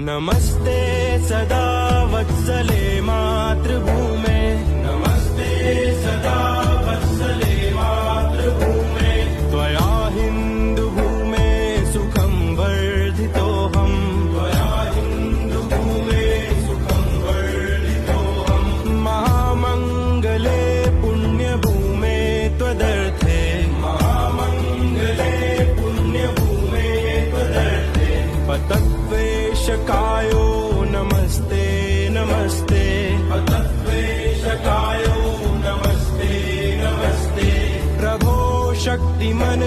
नमस्ते सदा वत्सले मातृभूमे, नमस्ते सदा वत्सले मातृभूमे, त्वया हिन्दुभूमे सुखं वर्धितोऽहम्, त्वया हिन्दुभूमे सुखं वर्धितोऽहम्, महामङ्गले पुण्यभूमे त्वदर्थे, महामङ्गले पुण्यभूमे त्वदर्थे, पतत्वेशकायो नमस्ते नमस्ते, पतत्वेशकायो नमस्ते नमस्ते, प्रभो शक्तिमन